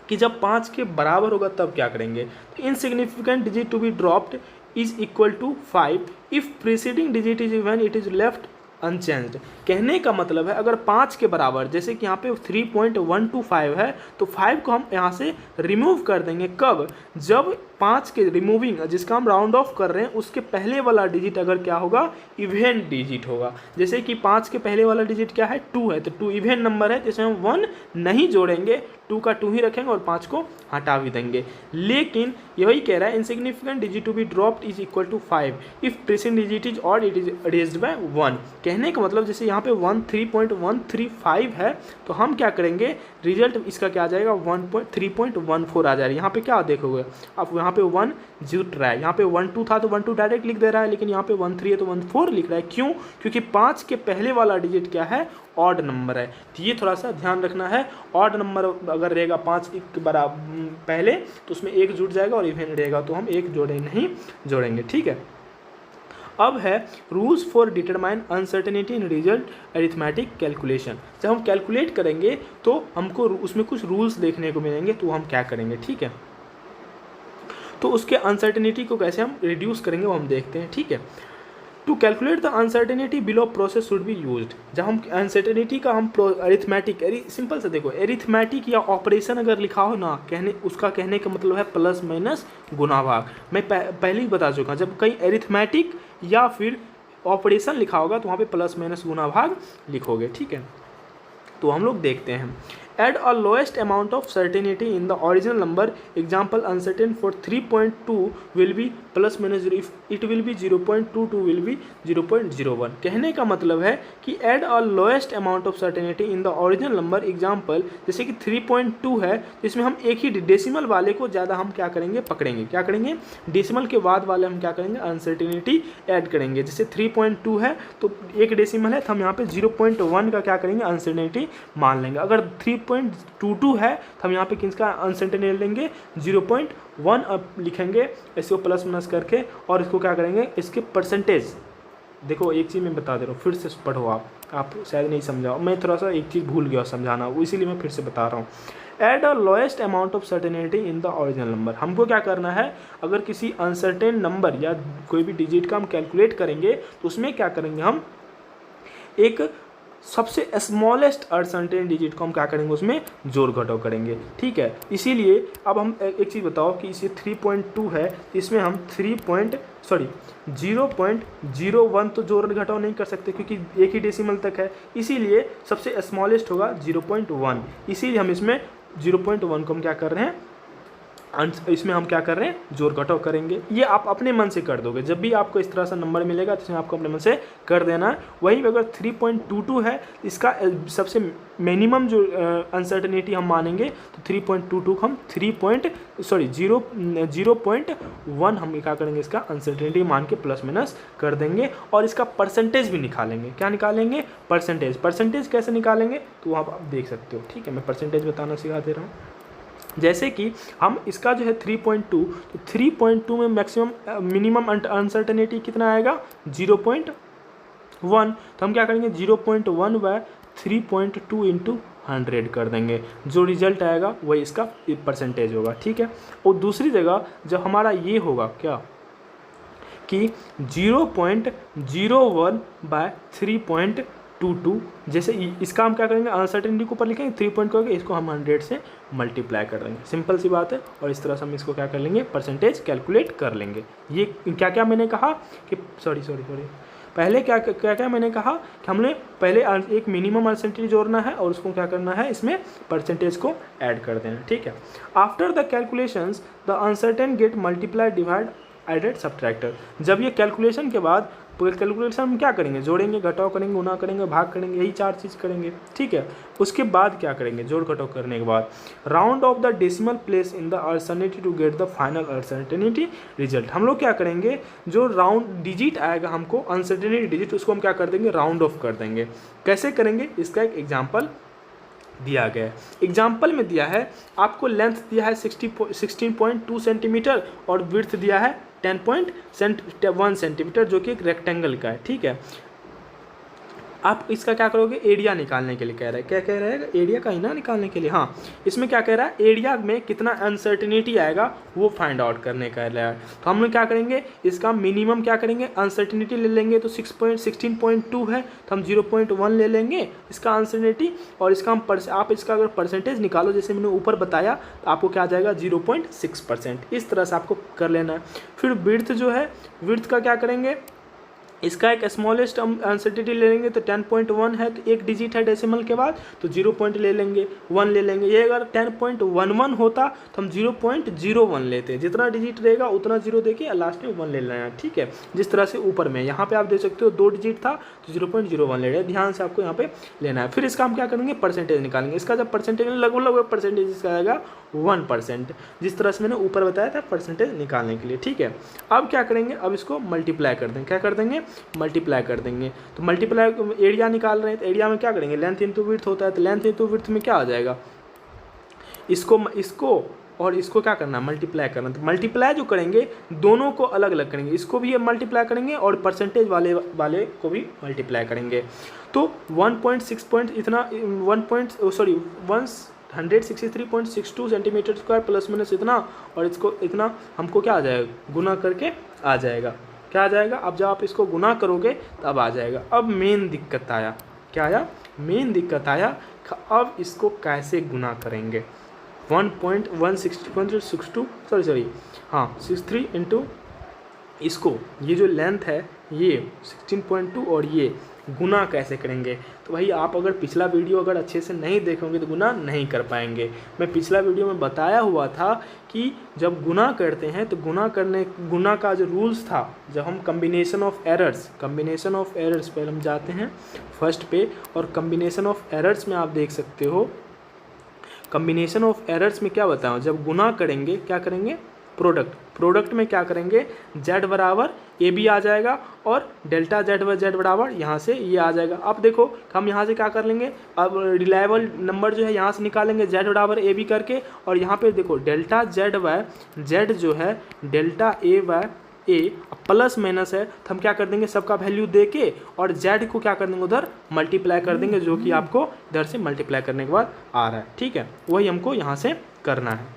कि जब 5 के बराबर होगा तब क्या करेंगे? तो insignificant digit to be dropped is equal to 5 if preceding digit is even it is left unchanged. कहने का मतलब है अगर 5 के बराबर, जैसे कि यहाँ पे 3.125 है, तो 5 को हम यहाँ से रिमूव कर देंगे। कब? जब 5 के रिमूविंग, जिसका हम राउंड ऑफ कर रहे हैं, उसके पहले वाला डिजिट अगर क्या होगा? इवेन डिजिट होगा। जैसे कि 5 के पहले वाला डिजिट क्या है? 2 है, तो 2 इवेन नंबर है, जिसमें हम 1 नहीं जोड़ेंगे, 2 का 2 ही रखेंगे और 5 को हटा भी देंगे। लेकिन यही कह रहा है insignificant digit to be dropped is equal to 5 if preceding digit is odd it is raised by 1। कहने का मतलब जैसे यहाँ पे 3.135 है, तो हम क्या करेंगे? रिजल्ट इसका क्या आ जाएगा? 3.14 आ जाएगा। यहाँ पे क्या देखोगे आप? यहाँ पे 1 जुट रहा है, यहाँ पे 1 2 था तो 1 2 डायरेक्ट लिख दे रहा है, लेकिन यहाँ पे 1 3 है तो 1 4 लिख रहा है। क्यों? क्योंकि 5 के पहले वाला डिजिट क्या है? ऑड नंबर है। तो ये थोड़ा सा ध्यान रखना है। ऑड नंबर अगर रहेगा 5 के बराबर पहले, तो उसमें 1 जुट जाएगा, और इवेन रहेगा तो हम 1 नहीं जोड़ेंगे। ठीक है। अब है rules for determine uncertainty in result arithmetic calculation. जब हम कैलकुलेट करेंगे तो हमको उसमें कुछ रूल्स देखने को मिलेंगे, तो हम क्या करेंगे? ठीक है, तो उसके अनसर्टेनिटी को कैसे हम रिड्यूस करेंगे वो हम देखते हैं। ठीक है। To calculate the uncertainty below process should be used. जब हम अनसर्टेनिटी का हम अरिथमेटिक, सिंपल से देखो, अरिथमेटिक या ऑपरेशन अगर लिखा हो ना, उसका कहने का मतलब है प्लस माइनस गुना भाग। मैं पहले ही बता चुका, जब कहीं अरिथमेटिक या फिर ऑपरेशन लिखा होगा तो वहाँ पे प्लस माइनस गुना भाग लिखोगे। ठीक है, तो हम लोग देखते हैं। Add a lowest amount of certainty in the original number. Example, uncertain for 3.2 will be plus minus 0. If it will be 0.22 will be 0.01. कहने का मतलब है कि add a lowest amount of certainty in the original number. Example, जैसे कि 3.2 है, जिसमें हम एक ही डेसिमल वाले को ज़्यादा हम क्या करेंगे? पकड़ेंगे। क्या करेंगे? डेसिमल के बाद वाले हम क्या करेंगे? अनसर्टेनिटी ऐड करेंगे। जैसे 3.2 है तो एक डेसिमल है, तो हम यहाँ पे 0.1 का क्या करेंगे? अनसर्टेनिटी मान लेंगे। अगर 3.22 है तो हम यहाँ पे किसका अनसर्टेनिटी लेंगे? 0.1 अब लिखेंगे, इसको प्लस माइनस करके, और इसको क्या करेंगे? इसके परसेंटेज। देखो एक चीज़ मैं बता दे रहा हूँ, फिर से पढ़ो आप शायद नहीं समझाओ, मैं थोड़ा सा एक चीज़ भूल गया समझाना, इसीलिए मैं फिर से बता रहा हूँ। Add a lowest amount of certainty in the original number. हमको क्या करना है? अगर किसी अनसर्टेन नंबर या कोई भी डिजिट का हम कैलकुलेट करेंगे तो उसमें क्या करेंगे? हम एक सबसे स्मॉलेस्ट अनसर्टेन डिजिट को हम क्या करेंगे? उसमें जोड़ घटाव करेंगे। ठीक है, इसीलिए अब हम एक चीज़ बताओ कि इसे 3.2 है, इसमें हम 0.01 तो जोड़ घटाव नहीं कर सकते क्योंकि एक ही डेसिमल तक है, इसीलिए सबसे स्मॉलेस्ट होगा 0.1। इसीलिए हम इसमें 0.1 को हम क्या कर रहे हैं? इसमें हम क्या कर रहे हैं? जोड़ घटाव करेंगे। ये आप अपने मन से कर दोगे, जब भी आपको इस तरह से नंबर मिलेगा तो इसमें आपको अपने मन से कर देना है। वहीं अगर 3.22 है, इसका सबसे मिनिमम जो अनसर्टेनिटी हम मानेंगे, तो 3.22 को हम 0.1 हम क्या करेंगे? इसका अनसर्टेनिटी मान के प्लस माइनस कर देंगे, और इसका परसेंटेज भी निकालेंगे। क्या निकालेंगे? परसेंटेज। परसेंटेज कैसे निकालेंगे तो आप देख सकते हो। ठीक है, मैं परसेंटेज बताना सिखा दे रहा हूँ। जैसे कि हम इसका जो है 3.2, तो 3.2 में मैक्सिमम मिनिमम अनसर्टेनिटी कितना आएगा? 0.1। तो हम क्या करेंगे? 0.1 बाय 3.2 इंटू 100 कर देंगे, जो रिजल्ट आएगा वही इसका परसेंटेज होगा। ठीक है, और दूसरी जगह जब हमारा ये होगा क्या कि 0.01 बाय 3.2 3.22, जैसे इसका हम क्या करेंगे, अनसर्टेनिटी को ऊपर लिखेंगे, 3 पॉइंट करके इसको हम 100 से मल्टीप्लाई कर देंगे, सिंपल सी बात है। और इस तरह से हम इसको क्या कर लेंगे, परसेंटेज कैलकुलेट कर लेंगे। ये क्या क्या मैंने कहा कि सॉरी पहले क्या क्या मैंने कहा कि हमने पहले एक मिनिमम अनसर्टेनिटी जोड़ना है और उसको क्या करना है, इसमें परसेंटेज को ऐड कर देना, ठीक है। After the calculations the uncertain get multiply divide added subtracted. जब ये कैलकुलेशन के बाद कैलकुलेशन हम क्या करेंगे, जोड़ेंगे, घटाव करेंगे, गुना करेंगे, भाग करेंगे, यही 4 चीज़ करेंगे, ठीक है। उसके बाद क्या करेंगे, जोड़ घटाव करने के बाद round off the decimal place in the uncertainty to get the final uncertainty result. हम लोग क्या करेंगे, जो राउंड डिजिट आएगा हमको अनसर्टेनिटी डिजिट, उसको हम क्या कर देंगे, राउंड ऑफ कर देंगे। कैसे करेंगे, इसका एक एग्जाम्पल दिया गया है। एग्जाम्पल में दिया है आपको लेंथ दिया है 16.2 सेंटीमीटर और विड्थ दिया है 10.1 सेंटीमीटर, जो कि एक रेक्टेंगल का है, ठीक है। आप इसका क्या करोगे, एरिया निकालने के लिए कह रहा है, क्या कह रहा है, एरिया का ही ना निकालने के लिए, हाँ। इसमें क्या कह रहा है, एरिया में कितना अनसर्टेनिटी आएगा वो फाइंड आउट करने का है। तो हम लोग क्या करेंगे, इसका मिनिमम क्या करेंगे, अनसर्टेनिटी ले लेंगे, तो 16.2 है तो हम 0.1 ले लेंगे इसका अनसर्टेनिटी, और इसका हम आप इसका अगर परसेंटेज निकालो जैसे मैंने ऊपर बताया तो आपको क्या आ जाएगा 0.6%। इस तरह से आपको कर लेना है। फिर विड्थ जो है, विड्थ का क्या करेंगे, इसका एक स्मॉलेस्ट हम अनसर्टेनिटी ले लेंगे तो 10.1 है, तो एक डिजिट है डेसिमल के बाद तो 0 पॉइंट ले लेंगे, 1 ले लेंगे। ये अगर 10.11 होता तो हम 0.01 लेते हैं, जितना डिजिट रहेगा उतना 0 देके लास्ट में 1 ले लेना है, ठीक है। जिस तरह से ऊपर में यहाँ पे आप देख सकते हो 2 डिजिट था तो 0.01 ले रहे हैं, ध्यान से आपको यहाँ पे लेना है। फिर इसका हम क्या करेंगे, परसेंटेज निकालेंगे। इसका जब परसेंटेज लगभग परसेंटेज इसका आएगा 1%, जिस तरह से मैंने ऊपर बताया था परसेंटेज निकालने के लिए, ठीक है। अब क्या करेंगे, अब इसको मल्टीप्लाई कर देंगे, क्या कर देंगे, मल्टीप्लाई कर देंगे। तो मल्टीप्लाई एरिया निकाल रहे हैं तो एरिया में क्या करेंगे, लेंथ इंटू विड्थ होता है, तो लेंथ इंटू विड्थ में क्या आ जाएगा, इसको और इसको क्या करना है, मल्टीप्लाई करना। तो मल्टीप्लाई जो करेंगे दोनों को अलग अलग करेंगे, इसको भी मल्टीप्लाई करेंगे और परसेंटेज वाले को भी मल्टीप्लाई करेंगे। तो 163.62 सेंटीमीटर स्क्वायर प्लस माइनस इतना, और इसको इतना हमको क्या आ जाएगा, गुना करके आ जाएगा, क्या आ जाएगा। अब जब आप इसको गुना करोगे तब आ जाएगा। अब मेन दिक्कत आया, क्या आया, मेन दिक्कत आया, अब इसको कैसे गुना करेंगे। 63 इंटू इसको, ये जो लेंथ है ये 16.2 और ये गुना कैसे करेंगे। तो भाई आप अगर पिछला वीडियो अगर अच्छे से नहीं देखोगे तो गुना नहीं कर पाएंगे। मैं पिछला वीडियो में बताया हुआ था कि जब गुना करते हैं तो गुना का जो रूल्स था, जब हम कम्बिनेशन ऑफ एरर्स पहले हम जाते हैं फर्स्ट पे, और कम्बिनेशन ऑफ एरर्स में आप देख सकते हो, कम्बिनेशन ऑफ एरर्स में क्या बताऊँ, जब गुना करेंगे क्या करेंगे, प्रोडक्ट में क्या करेंगे, z बराबर ए बी आ जाएगा और डेल्टा z बराबर यहाँ से ये आ जाएगा। अब देखो हम यहाँ से क्या कर लेंगे, अब रिलायबल नंबर जो है यहाँ से निकालेंगे z बराबर ए बी करके, और यहाँ पे देखो डेल्टा z जो है delta A bye A plus minus है, तो हम क्या कर देंगे, सबका वैल्यू दे के और z को क्या कर देंगे, उधर मल्टीप्लाई कर देंगे, जो कि आपको इधर से मल्टीप्लाई करने के बाद आ रहा है, ठीक है। वही हमको यहाँ से करना है।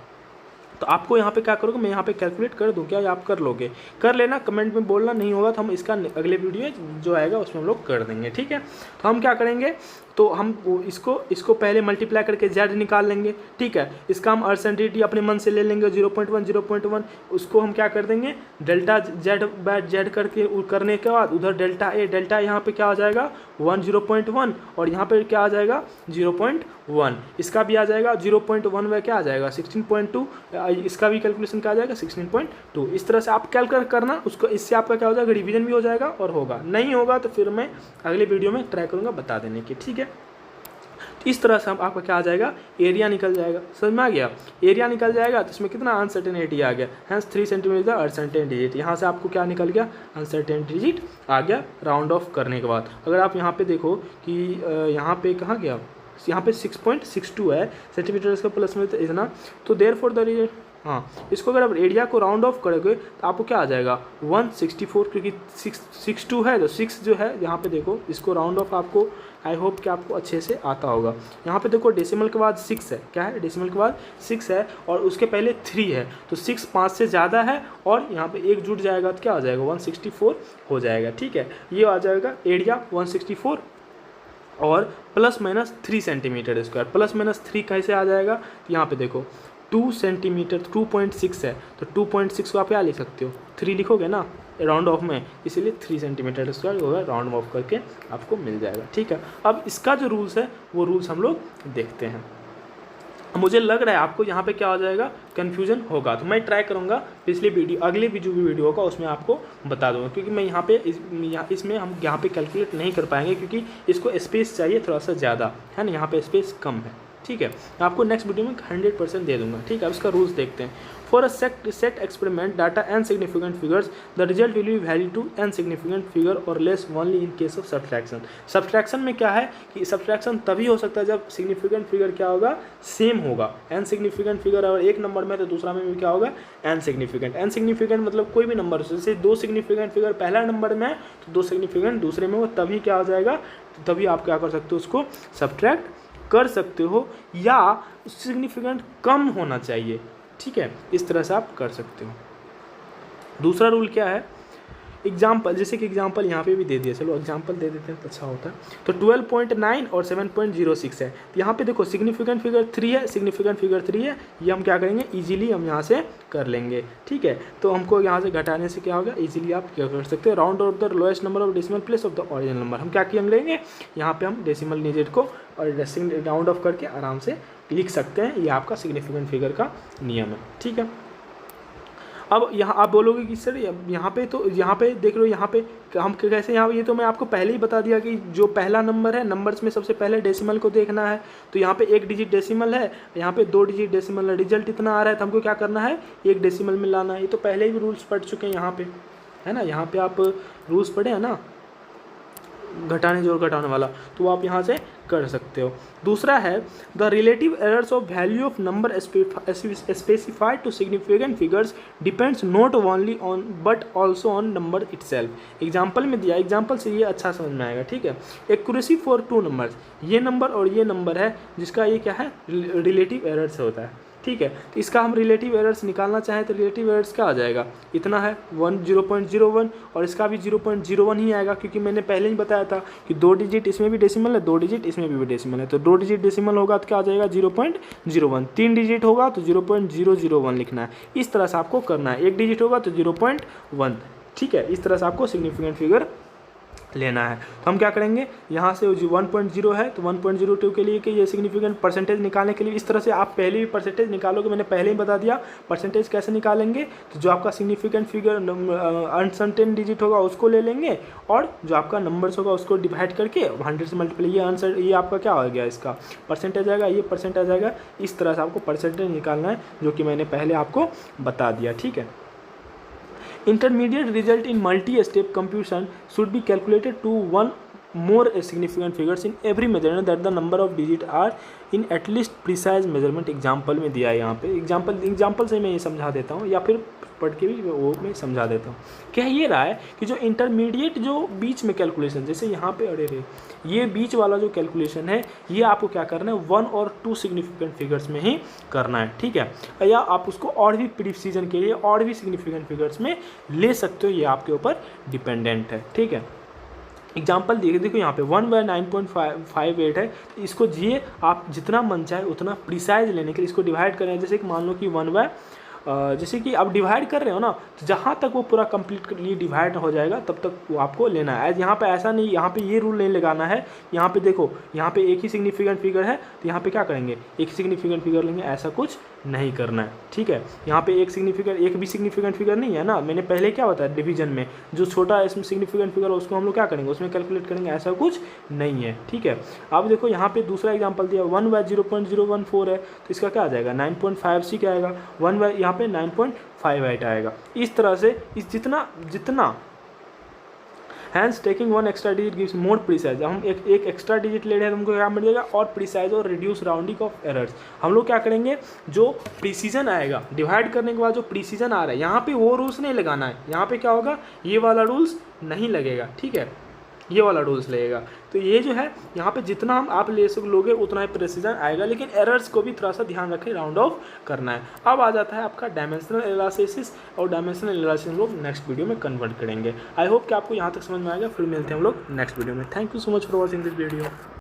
तो आपको यहाँ पे क्या करोगे, मैं यहाँ पे कैलकुलेट कर दूँ क्या, आप कर लोगे, कर लेना, कमेंट में बोलना, नहीं होगा तो हम इसका अगले वीडियो जो आएगा उसमें हम लोग कर देंगे, ठीक है। तो हम क्या करेंगे, तो हम इसको पहले मल्टीप्लाई करके z निकाल लेंगे, ठीक है। इसका हम अनसर्टेनिटी अपने मन से ले लेंगे 0.1, उसको हम क्या कर देंगे, डेल्टा z करने के बाद उधर डेल्टा यहाँ पे क्या आ जाएगा 0.1 और यहाँ पे क्या आ जाएगा 0.1, इसका भी आ जाएगा 0.1 में क्या आ जाएगा 16.2, इसका भी कैलकुलेशन क्या आ जाएगा 16.2। इस तरह से आप कैलकुलेट करना उसको, इससे आपका क्या हो जाएगा, रिवीजन भी हो जाएगा और होगा, नहीं होगा तो फिर मैं अगले वीडियो में ट्राई करूँगा बता देने की, ठीक है। तो इस तरह से हम आपका क्या आ जाएगा, एरिया निकल जाएगा, समझ में आ गया। एरिया निकल जाएगा तो इसमें कितना अनसर्टेनिटी आ गया, हैंस 3 सेंटीमीटर अनसर्टेन डिजिट, यहाँ से आपको क्या निकल गया, अनसर्टेन डिजिट आ गया राउंड ऑफ करने के बाद। अगर आप यहाँ पे देखो कि यहाँ पे कहाँ गया, यहाँ पे 6.62 है सेंटीमीटर इसका प्लस में इतना, तो देयरफॉर द रिजल्ट, हाँ इसको अगर आप एरिया को राउंड ऑफ करोगे तो आपको क्या आ जाएगा 164, क्योंकि 62 है तो 6 जो है यहाँ पे देखो, इसको राउंड ऑफ आपको आई होप कि आपको अच्छे से आता होगा। यहाँ पे देखो डेसिमल के बाद 6 है, क्या है, डेसिमल के बाद 6 है और उसके पहले 3 है, तो 6 5 से ज़्यादा है और यहाँ पे एक जुट जाएगा तो क्या आ जाएगा 164 हो जाएगा, ठीक है। ये आ जाएगा एरिया 164 और plus minus 3 centimetre square. Plus minus 3 कैसे आ जाएगा, तो यहाँ पे देखो 2 सेंटीमीटर 2.6 है, तो 2.6 को आप क्या लिख सकते हो, 3 लिखोगे ना राउंड ऑफ में, इसीलिए 3 सेंटीमीटर स्क्वायर होगा, राउंड ऑफ करके आपको मिल जाएगा। ठीक है, अब इसका जो रूल्स है वो रूल्स हम लोग देखते हैं। मुझे लग रहा है आपको यहाँ पे क्या हो जाएगा, कन्फ्यूजन होगा, तो मैं ट्राई करूँगा पिछले वीडियो, अगले जो भी वीडियो होगा उसमें आपको बता दूँगा, क्योंकि मैं यहाँ पे इसमें हम यहाँ पे कैलकुलेट नहीं कर पाएंगे, क्योंकि इसको स्पेस चाहिए थोड़ा सा ज़्यादा है ना, यहाँ पे स्पेस कम है। ठीक है, आपको नेक्स्ट वीडियो में 100% दे दूंगा। ठीक है, अब इसका रूल्स देखते हैं। For a set experiment data n significant figures the result will be vary to n significant figure और less only in case of subtraction. Subtraction में क्या है कि सब्ट्रैक्शन तभी हो सकता है जब सिग्निफिकेंट फिगर क्या होगा, सेम होगा। एन सिग्निफिकेंट फिगर अगर एक नंबर में तो दूसरा में भी क्या होगा, एन सिग्निफिकेंट। एन सिग्निफिकेंट मतलब कोई भी नंबर, जैसे 2 सिग्निफिकेंट फिगर पहला नंबर में है तो 2 सिग्निफिकेंट दूसरे में हो, तभी क्या हो जाएगा, तभी आप क्या कर सकते हो, उसको सब्ट्रैक्ट कर सकते हो, या सिग्निफिकेंट कम होना चाहिए। ठीक है, इस तरह से आप कर सकते हो। दूसरा रूल क्या है, एग्जाम्पल, जैसे कि एग्जाम्पल यहाँ पे भी दे दिया, चलो एग्जाम्पल दे देते हैं तो अच्छा होता है। तो 12.9 और 7.06 है, तो यहाँ पे देखो सिग्निफिकेंट फिगर 3 है, सिग्निफिकेंट फिगर 3 है, ये हम क्या करेंगे, इजीली हम यहाँ से कर लेंगे। ठीक है, तो हमको यहाँ से घटाने से क्या होगा, इजीली आप क्या कर सकते हो, round off the lowest number of decimal place of the original number. हम क्या लेंगे, यहाँ पे हम डेसिमल डिजिट को और राउंड ऑफ करके आराम से लिख सकते हैं, ये आपका सिग्निफिकेंट फिगर का नियम है। ठीक है, अब यहाँ आप बोलोगे कि सर यहाँ पे तो यहाँ पे देख लो, यहाँ पे हम कैसे, यहाँ ये तो मैं आपको पहले ही बता दिया कि जो पहला नंबर है, नंबर्स में सबसे पहले डेसिमल को देखना है, तो यहाँ पे 1 डिजिट डेसिमल है, यहाँ पे 2 डिजिट डेसिमल है, रिजल्ट इतना आ रहा है तो हमको क्या करना है, 1 डेसिमल में लाना है। ये तो पहले ही रूल्स पढ़ चुके हैं यहाँ पे, है ना, यहाँ पे आप रूल्स पढ़े हैं ना, घटाने जोड़ घटाने वाला, तो आप यहाँ से कर सकते हो। दूसरा है the relative errors of value of number specified to significant figures depends not only on but also on number itself. Example में दिया, एग्जाम्पल से ये अच्छा समझ में आएगा। ठीक है, एक्यूरेसी फॉर 2 नंबर्स, ये नंबर और ये नंबर है जिसका ये क्या है, रिलेटिव एरर्स होता है। ठीक है, तो इसका हम रिलेटिव एरर्स निकालना चाहें तो रिलेटिव एरर्स क्या आ जाएगा, इतना है 0.01, और इसका भी 0.01 ही आएगा, क्योंकि मैंने पहले ही बताया था कि 2 डिजिट इसमें भी डेसिमल है, 2 डिजिट इसमें भी डेसिमल है, तो 2 डिजिट डेसिमल होगा तो क्या आ जाएगा 0.01, 3 डिजिट होगा तो 0.001 लिखना है। इस तरह से आपको करना है, 1 डिजिट होगा तो 0.1। ठीक है, इस तरह से आपको सिग्निफिकेंट फिगर लेना है। तो हम क्या करेंगे, यहाँ से 1.0 है तो 1.02 के लिए कि ये सिग्निफिकेंट परसेंटेज निकालने के लिए इस तरह से आप पहले भी परसेंटेज निकालोगे, मैंने पहले ही बता दिया परसेंटेज कैसे निकालेंगे। तो जो आपका सिग्निफिकेंट फिगर अनसर्टेन डिजिट होगा उसको ले लेंगे, और जो आपका नंबर्स होगा उसको डिवाइड करके 100 से मल्टीप्लाई, ये आपका क्या हो गया, इसका परसेंटेज आएगा, ये परसेंटेज आएगा। इस तरह से आपको परसेंटेज निकालना है, जो कि मैंने पहले आपको बता दिया। ठीक है, intermediate result in multi-step computation should be calculated to one more significant figures in every measurement that the number of digits are in at least precise measurement। Example में दिया है यहाँ पे, एग्जाम्पल से मैं ये समझा देता हूँ, या फिर पढ़ के भी वो मैं समझा देता हूँ। क्या ये रहा है कि जो इंटरमीडिएट जो बीच में कैलकुलेशन, जैसे यहाँ पे अरे रे ये बीच वाला जो कैलकुलेशन है, ये आपको क्या करना है 1 और 2 सिग्निफिकेंट फिगर्स में ही करना है। ठीक है, या आप उसको और भी प्रिसीजन के लिए और भी सिग्निफिकेंट फिगर्स में ले सकते हो, ये आपके ऊपर डिपेंडेंट है। ठीक है, एग्जाम्पल देखो यहाँ पे 1/9.58 है, इसको जिए आप जितना मन चाहे उतना प्रिसाइज लेने के लिए इसको डिवाइड करें। जैसे कि मान लो कि 1/, जैसे कि आप डिवाइड कर रहे हो ना, तो जहाँ तक वो पूरा कंप्लीटली डिवाइड हो जाएगा तब तक वो आपको लेना है। यहाँ पे ऐसा नहीं, यहाँ पे ये रूल नहीं लगाना है। यहाँ पे देखो, यहाँ पे एक ही सिग्निफिकेंट फिगर है तो यहाँ पे क्या करेंगे, एक सिग्निफिकेंट फिगर लेंगे, ऐसा कुछ नहीं करना है। ठीक है, यहाँ पे एक भी सिग्निफिकेंट फिगर नहीं है ना, मैंने पहले क्या बताया, डिवीजन में जो छोटा इसमें सिग्निफिकेंट फिगर उसको हम लोग क्या करेंगे, उसमें कैलकुलेट करेंगे, ऐसा कुछ नहीं है। ठीक है, अब देखो यहाँ पे दूसरा एग्जाम्पल दिया 1/0.014 है, तो इसका क्या आ जाएगा 9.56 आएगा, 1 यहाँ पे 9.58 आएगा। इस तरह से जितना hence taking 1 extra digit gives more precise. हम एक एक्स्ट्रा डिजिट ले रहे हैं तो हमको क्या मिलेगा, और प्रिसाइज और रिड्यूस राउंडिंग ऑफ एरर्स। हम लोग क्या करेंगे, जो प्रिसीजन आएगा डिवाइड करने के बाद जो प्रिसीजन आ रहा है, यहाँ पे वो रूल्स नहीं लगाना है। यहाँ पे क्या होगा, ये वाला रूल्स नहीं लगेगा। ठीक है, ये वाला रूल्स लगेगा। तो ये जो है यहाँ पे जितना आप ले लोगे उतना ही प्रिसीजन आएगा, लेकिन एरर्स को भी थोड़ा सा ध्यान रखें, राउंड ऑफ करना है। अब आ जाता है आपका डायमेंशनल एनालिसिस, और डायमेंशनल एनालिसिस हम लोग नेक्स्ट वीडियो में कन्वर्ट करेंगे। आई होप कि आपको यहाँ तक समझ में आएगा। फिर मिलते हैं हम लोग नेक्स्ट वीडियो में। Thank you so much for watching this video.